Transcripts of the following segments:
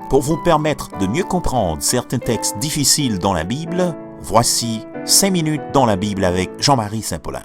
Pour vous permettre de mieux comprendre certains textes difficiles dans la Bible, voici 5 minutes dans la Bible avec Jean-Marie Saint-Paulin.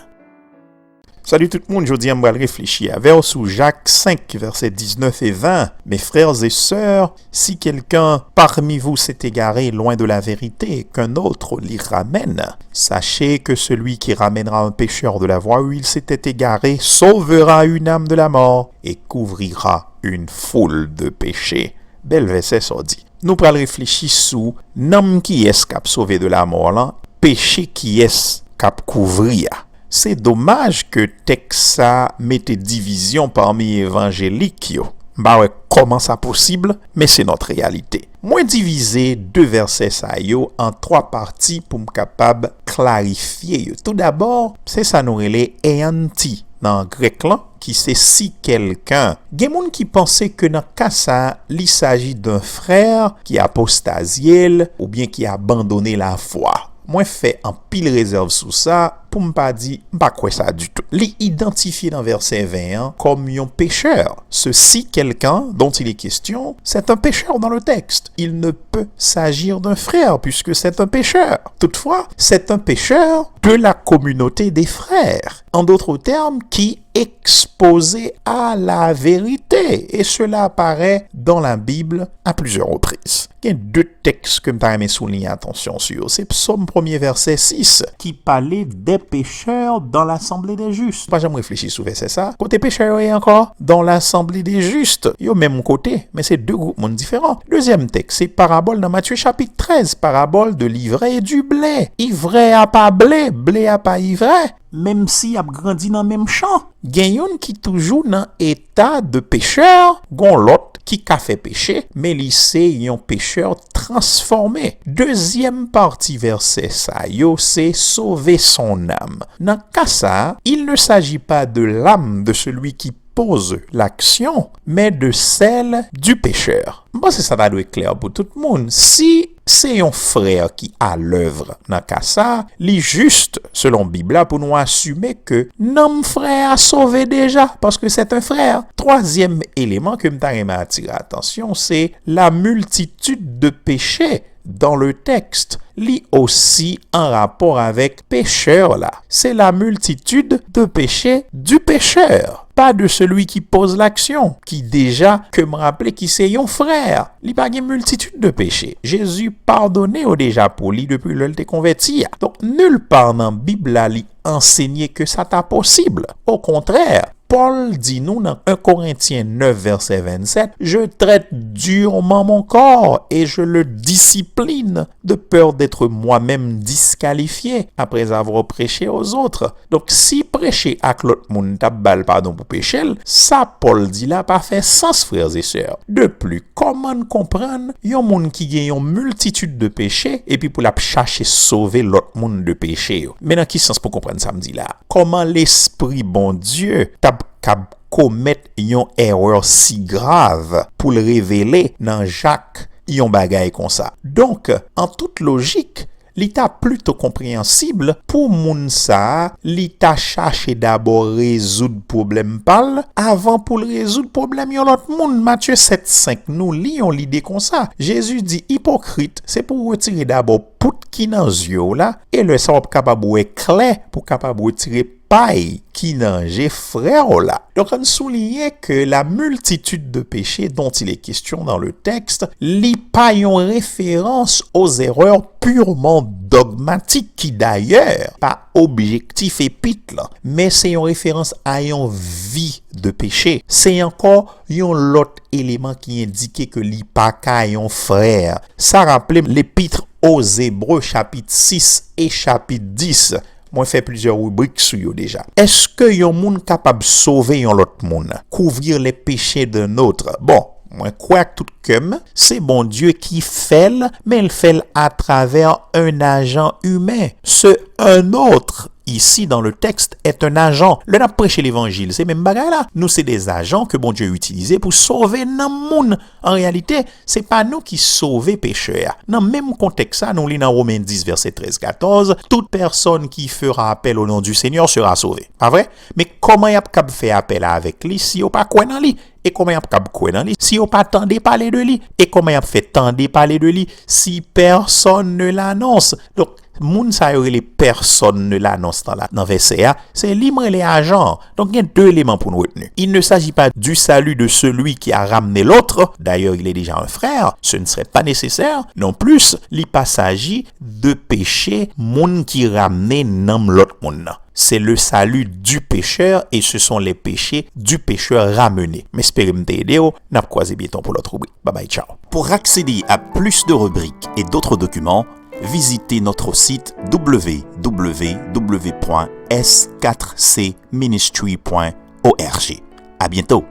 Salut tout le monde, aujourd'hui on va réfléchir à verset Jacques 5, versets 19 et 20. Mes frères et sœurs, si quelqu'un parmi vous s'est égaré loin de la vérité et qu'un autre l'y ramène, sachez que celui qui ramènera un pécheur de la voie où il s'était égaré sauvera une âme de la mort et couvrira une foule de péchés. Bel verset ça dit. Nous pral réfléchir sous nom qui est cap sauvé de la mort là, péché qui est cap couvrir. C'est dommage que texte ça mette division parmi évangéliques yo. Comment ça possible? Mais c'est notre réalité. Moi diviser deux versets ça yo en trois parties pour me capable clarifier yo. Tout d'abord, c'est ça nous relait eanti dans grec là qui c'est si quelqu'un. Gen moun qui pensait que dans cas ça, il s'agit d'un frère qui apostasiel ou bien qui a abandonné la foi. Moi fait en pile réserve sous ça pour me pas dire pas quoi ça du tout. Li identifié dans verset 21 comme un pécheur. Ceci quelqu'un dont il est question, c'est un pécheur dans le texte. Il ne peut s'agir d'un frère puisque c'est un pécheur. Toutefois, c'est un pécheur de la communauté des frères. En d'autres termes, qui exposé à la vérité. Et cela apparaît dans la Bible à plusieurs reprises. Il y a deux textes que je vais souligner attention sur. C'est Psaume 1er verset 6 qui parlait des pécheurs dans l'assemblée des justes. Pas jamais réfléchi sur verset ça. Côté pécheur et encore dans l'assemblée des justes. Il y a au même côté, mais c'est deux groupes différents. Deuxième texte, c'est parabole dans Matthieu chapitre 13, parabole de l'ivraie et du blé. Ivraie a pas blé, blé a pas ivraie. Même si a grandi dans le même champ. Genyon qui toujours dans état de pécheur, gon l'autre qui a fait péché, mais lycée yon pécheur transformé. Deuxième partie verset ça yo, c'est sauver son âme. Dans cas ça, il ne s'agit pas de l'âme de celui qui pose l'action, mais de celle du pécheur. Bon, c'est ça va être clair pour tout le monde. Si c'est un frère qui a l'œuvre dans cas ça, li juste, selon Bible, pour nous assumer que non frère a sauvé déjà, parce que c'est un frère. Troisième élément que m'ta attirer attention, c'est la multitude de péchés dans le texte. Li aussi en rapport avec pécheur là. C'est la multitude de péchés du pécheur, pas de celui qui pose l'action, qui déjà, que me rappeler qui c'est yon frère. Li pa gen multitude de péchés. Jésus pardonné au déjà pour lui depuis le te converti. Donc nulle part dans Bible là li enseigner que ça t'a possible. Au contraire, Paul dit nous dans 1 Corinthiens 9 verset 27, « Je traite durement mon corps et je le discipline de peur d'être moi-même disqualifié après avoir prêché aux autres. » Donc si prêcher à l'autre monde t'a bal pardon pour pécher, ça Paul dit là pas fait sens frères et sœurs. De plus, comment comprendre yon monde qui gagne une multitude de péchés et puis pour la chercher sauver l'autre monde de péché. Mais dans qui sens pour comprendre ça me dit là? Comment l'esprit bon Dieu t'a commettre une erreur si grave pour le révéler dans Jacques yon bagay comme ça. Donc, en toute logique, l'état plutôt compréhensible pour moun sa, l'état chercher d'abord résoudre problème pal avant pour le résoudre problème yon l'autre monde. Matthieu 7:5 nous lions l'idée comme ça. Jésus dit hypocrite, c'est pour retirer d'abord pout qui dans yeux là et le sang capable clair pour capable retirer paille qui nange frère là. Donc on souligne que la multitude de péchés dont il est question dans le texte li pa yon référence aux erreurs purement dogmatiques qui d'ailleurs pas objectif épite là, mais c'est une référence à une vie de péché. C'est encore yon l'autre élément qui indique que li pa ka yon frère. Ça rappelle l'épître aux Hébreux chapitre 6 et chapitre 10. Moi fait plusieurs rubriques sur yo déjà. Est-ce que yon moun capable sauver yon l'autre moun, couvrir les péchés d'un autre? Bon, moi crois que tout comme c'est bon Dieu qui fait, mais il fait à travers un agent humain. Ce un autre ici dans le texte, est un agent. Le n'a prêché l'évangile, c'est même bagaille là. Nous, c'est des agents que bon Dieu a utilisés pour sauver nos monde. En réalité, c'est pas nous qui sauvons pécheurs. Dans le même contexte, ça, nous lisons dans Romains 10, verset 13-14, toute personne qui fera appel au nom du Seigneur sera sauvée. Pas vrai? Mais comment y a capable faire appel avec lui si on pas quoi dans lui? Et comment y a capable quoi dans lui si on pas tendé parler de lui? Et comment y a fait tendre parler de lui si personne ne l'annonce? Donc, moun sa yo les personnes ne l'annonce dans verset A, c'est libre les agents. Donc il y a deux éléments pour nous retenir. Il ne s'agit pas du salut de celui qui a ramené l'autre. D'ailleurs, il est déjà un frère. Ce ne serait pas nécessaire. Non plus, il pas s'agit de péché moun qui ramène nam l'autre moun. C'est le salut du pécheur et ce sont les péchés du pécheur ramenés. Mais espérez m'aider, n'a pas croisé bientôt pour l'autre rubrique. Bye bye, ciao. Pour accéder à plus de rubriques et d'autres documents, visitez notre site www.s4cministry.org. À bientôt.